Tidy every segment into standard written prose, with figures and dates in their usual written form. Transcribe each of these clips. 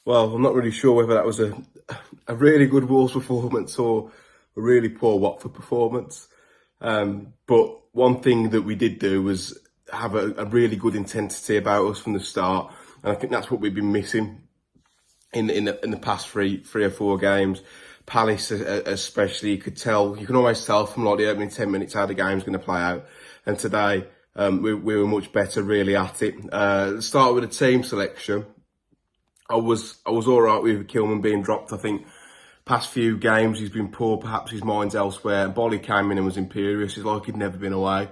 Well, I'm not really sure whether that was a really good Wolves performance or a really poor Watford performance. But one thing that we did do was have a really good intensity about us from the start, and I think that's what we've been missing in the past three or four games. Palace especially, you can always tell from like the opening 10 minutes how the game's going to play out. And today we were much better really at it. Start with the team selection. I was all right with Kilman being dropped. I think past few games he's been poor. Perhaps his mind's elsewhere. And Bolly came in and was imperious. It's like he'd never been away.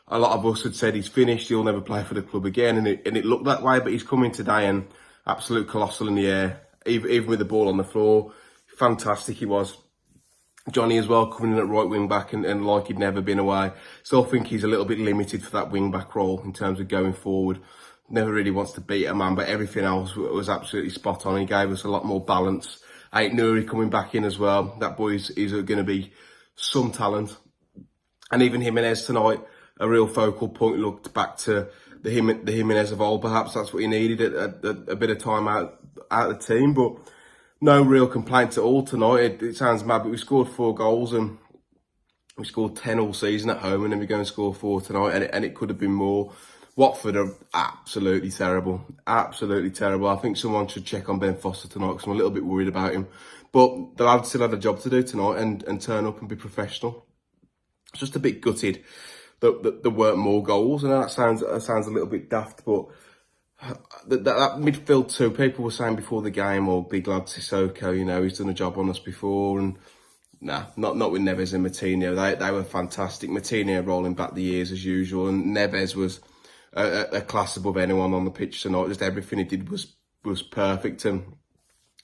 A lot of us had said he's finished. He'll never play for the club again, and it looked that way. But he's come in today and absolute colossal in the air, even with the ball on the floor. Fantastic he was. Johnny as well coming in at right wing back and like he'd never been away. Still think he's a little bit limited for that wing back role in terms of going forward. Never really wants to beat a man, but everything else was absolutely spot on. He gave us a lot more balance. Ait Nuri coming back in as well. That boy is going to be some talent. And even Jimenez tonight, a real focal point, looked back to the Jimenez of old. Perhaps that's what he needed, a bit of time out of the team. But no real complaints at all tonight. It sounds mad, but we scored 4 goals and we scored 10 all season at home, and then we're going to score 4 tonight, and it could have been more. Watford are absolutely terrible. Absolutely terrible. I think someone should check on Ben Foster tonight because I'm a little bit worried about him. But the lad still had a job to do tonight and turn up and be professional. It's just a bit gutted that there weren't more goals. And that sounds a little bit daft, but that midfield too, people were saying before the game, or big lad Sissoko, he's done a job on us before, and nah, not with Neves and Matinho. They were fantastic. Matinho rolling back the years as usual, and Neves was a class above anyone on the pitch tonight. Just everything he did was perfect, and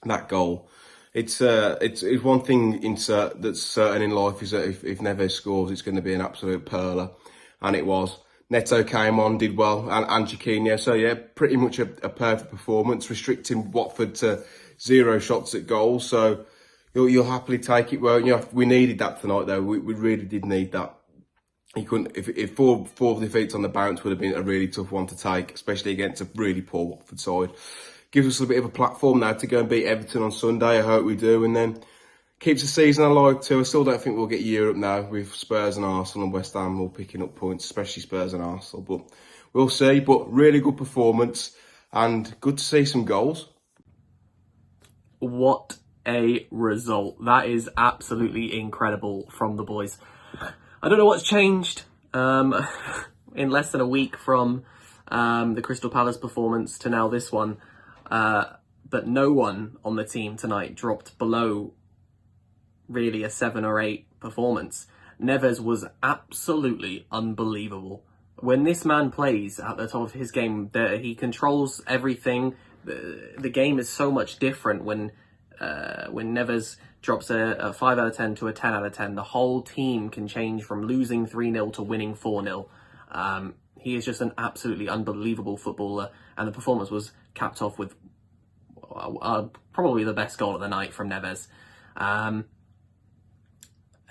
that goal. It's one thing that's certain in life is that if Neves scores, it's going to be an absolute perler, and it was. Neto came on, did well, and Chiquinho. So yeah, pretty much a perfect performance, restricting Watford to 0 shots at goal. So you'll happily take it, won't you? We needed that tonight, though. We really did need that. You couldn't, if four defeats on the bounce would have been a really tough one to take, especially against a really poor Watford side. Gives us a bit of a platform now to go and beat Everton on Sunday. I hope we do, and then keeps the season alive too. I still don't think we'll get Europe now with Spurs and Arsenal and West Ham all picking up points, especially Spurs and Arsenal. But we'll see. But really good performance and good to see some goals. What a result. That is absolutely incredible from the boys. I don't know what's changed in less than a week from the Crystal Palace performance to now this one. But no one on the team tonight dropped below really a 7 or 8 performance. Neves was absolutely unbelievable. When this man plays at the top of his game, he controls everything. The game is so much different when Neves drops a 5 out of 10 to a 10 out of 10. The whole team can change from losing 3-0 to winning 4-0. He is just an absolutely unbelievable footballer, and the performance was capped off with probably the best goal of the night from Neves.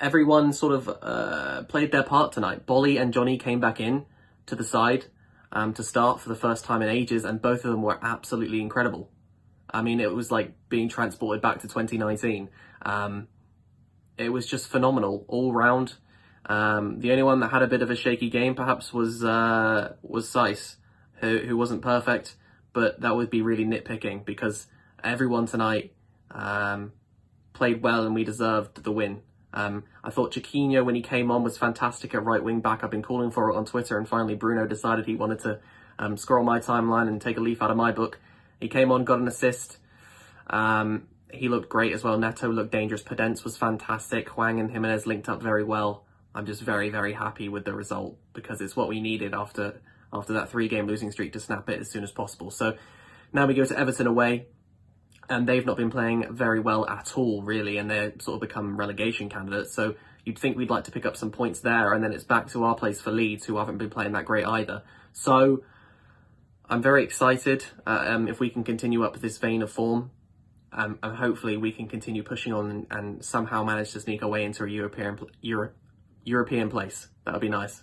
Everyone sort of played their part tonight. Bolly and Johnny came back in to the side to start for the first time in ages, and both of them were absolutely incredible. I mean, it was like being transported back to 2019. It was just phenomenal all round. The only one that had a bit of a shaky game perhaps was Seiss, who wasn't perfect, but that would be really nitpicking because everyone tonight played well and we deserved the win. I thought Chiquinho, when he came on, was fantastic at right wing back. I've been calling for it on Twitter, and finally Bruno decided he wanted to scroll my timeline and take a leaf out of my book. He came on, got an assist. He looked great as well. Neto looked dangerous. Podence was fantastic. Hwang and Jimenez linked up very well. I'm just very, very happy with the result because it's what we needed after that 3-game losing streak to snap it as soon as possible. So now we go to Everton away, and they've not been playing very well at all, really, and they're sort of become relegation candidates. So you'd think we'd like to pick up some points there, and then it's back to our place for Leeds, who haven't been playing that great either. So I'm very excited if we can continue up this vein of form, and hopefully we can continue pushing on and somehow manage to sneak our way into a European place. That would be nice.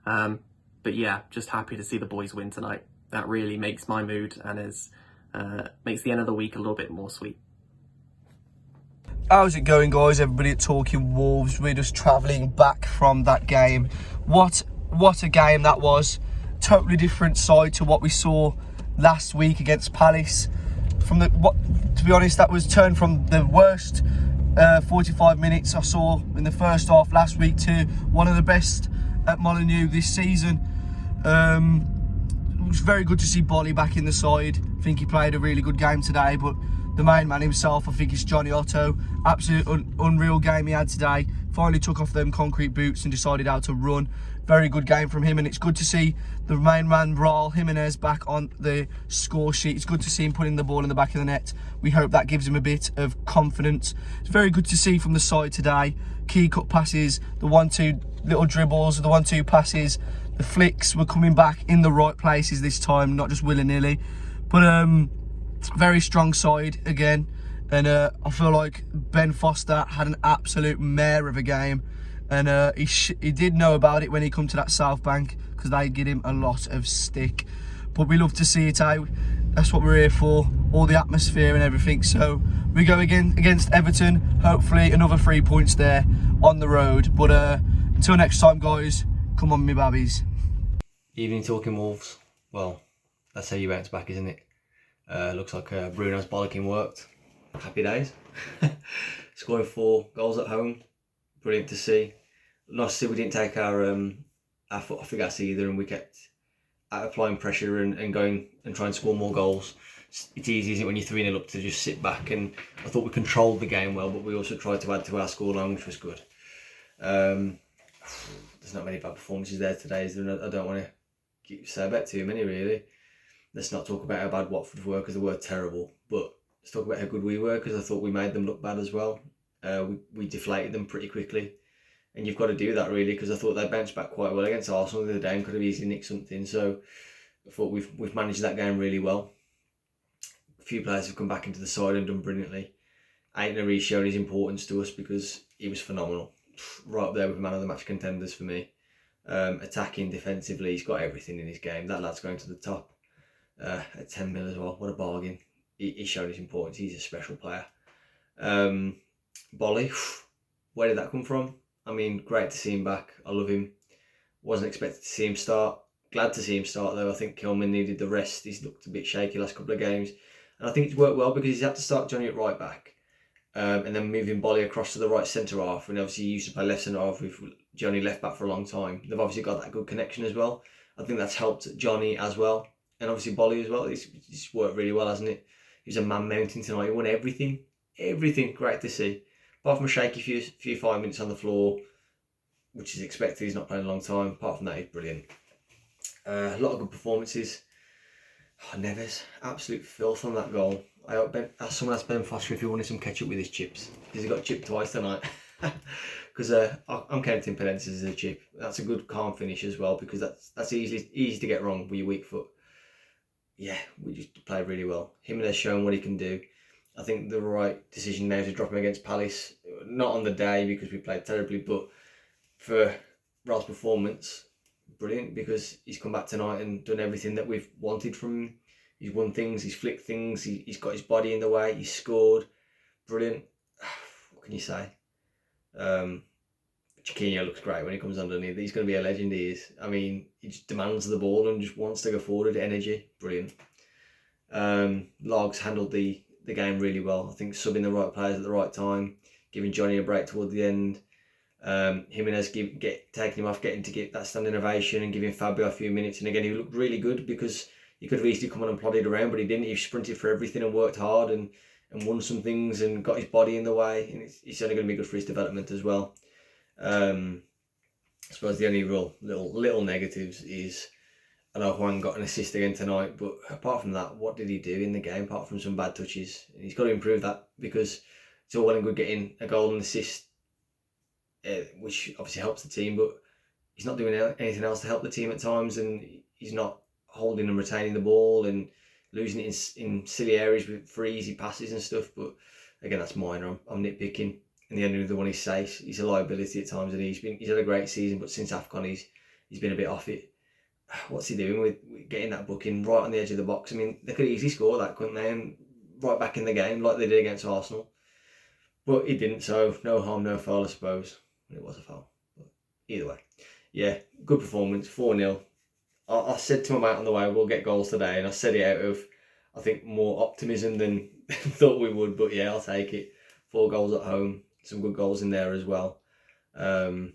But yeah, just happy to see the boys win tonight. That really makes my mood and is makes the end of the week a little bit more sweet. How's it going, guys? Everybody at Talking Wolves. We're just travelling back from that game. What a game that was. Totally different side to what we saw last week against Palace. To be honest, that was turned from the worst 45 minutes I saw in the first half last week to one of the best at Molineux this season. It was very good to see Bolly back in the side. I think he played a really good game today, but the main man himself, I think, is Johnny Otto. Absolute unreal game he had today. Finally took off them concrete boots and decided how to run. Very good game from him, and it's good to see the main man, Raul Jimenez, back on the score sheet. It's good to see him putting the ball in the back of the net. We hope that gives him a bit of confidence. It's very good to see from the side today. Key cut passes, the 1-2 little dribbles, the 1-2 passes, the flicks were coming back in the right places this time, not just willy-nilly. But very strong side again, and I feel like Ben Foster had an absolute mare of a game, and he did know about it when he come to that South Bank, because they give him a lot of stick. But we love to see it out. That's what we're here for, all the atmosphere and everything. So we go again against Everton. Hopefully another 3 points there on the road. But until next time, guys, come on, me babbies. Evening, Talking Wolves. Well, that's how you bounce back, isn't it? Looks like Bruno's bollocking worked. Happy days. Scoring 4 goals at home. Brilliant to see. Nice to see we didn't take our foot off the gas either, and we kept applying pressure and going and trying to score more goals. It's easy, isn't it, when you're 3-0 up to just sit back, and I thought we controlled the game well, but we also tried to add to our scoreline, which was good. There's not many bad performances there today, is there? I don't want to say about too many, really. Let's not talk about how bad Watford were, because they were terrible, but let's talk about how good we were, because I thought we made them look bad as well. We deflated them pretty quickly, and you've got to do that, really, because I thought they bounced back quite well against Arsenal the other day and could have easily nicked something. So I thought we've managed that game really well. A few players have come back into the side and done brilliantly. Aitner shown his importance to us, because he was phenomenal, right up there with man of the match contenders for me. Attacking, defensively, he's got everything in his game. That lad's going to the top. At 10 mil as well, what a bargain. He showed his importance. He's a special player. Bolly, where did that come from? I mean, great to see him back. I love him. Wasn't expected to see him start. Glad to see him start, though. I think Kilman needed the rest. He's looked a bit shaky last couple of games, and I think it's worked well, because he's had to start Johnny at right back, and then moving Bolly across to the right centre half. And obviously he used to play left centre half with Johnny left back for a long time. They've obviously got that good connection as well. I think that's helped Johnny as well. And obviously Bolly as well. It's worked really well, hasn't it? He was a man mountain tonight. He won everything. Everything. Great to see. Apart from a shaky few 5 minutes on the floor, which is expected. He's not playing a long time. Apart from that, he's brilliant. A lot of good performances. Oh, Neves, absolute filth on that goal. I hope someone asked Ben Foster if he wanted some ketchup with his chips, because he got chipped twice tonight. Because I'm counting penalties as a chip. That's a good calm finish as well, because that's easy to get wrong with your weak foot. Yeah, we just played really well. Jimenez shown what he can do. I think the right decision now to drop him against Palace. Not on the day, because we played terribly, but for Raul's performance, brilliant, because he's come back tonight and done everything that we've wanted from him. He's won things, he's flicked things, he's got his body in the way, he's scored. Brilliant. What can you say? Chiquinho looks great when he comes underneath. He's going to be a legend, he is. I mean, he just demands the ball and just wants to go forward. Energy, brilliant. Logs handled the game really well. I think subbing the right players at the right time, giving Johnny a break toward the end. Jimenez taking him off, getting to get that standing ovation and giving Fabio a few minutes. And again, he looked really good, because he could have easily come on and plodded around, but he didn't. He sprinted for everything and worked hard and won some things and got his body in the way. And it's only going to be good for his development as well. I suppose the only real little negatives is, I know Juan got an assist again tonight, but apart from that, what did he do in the game apart from some bad touches? He's got to improve that, because it's all well and good getting a goal and assist, which obviously helps the team, but he's not doing anything else to help the team at times, and he's not holding and retaining the ball and losing it in silly areas for easy passes and stuff. But again, that's minor. I'm nitpicking. And the only one he's safe, he's a liability at times, and he's had a great season, but since AFCON he's been a bit off it. what's he doing with getting that booking right on the edge of the box? I mean, they could easily score that, couldn't they? And right back in the game like they did against Arsenal. But he didn't, so no harm, no foul, I suppose. It was a foul. But either way. Yeah, good performance, 4-0. I said to my mate on the way, we'll get goals today, and I said it out of, I think, more optimism than thought we would, but yeah, I'll take it. 4 goals at home, some good goals in there as well. I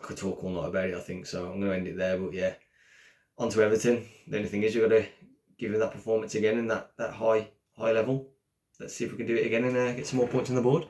could talk all night about it, I think, so I'm going to end it there, but yeah. On to Everton. The only thing is you've got to give him that performance again in that high level. Let's see if we can do it again and get some more points on the board.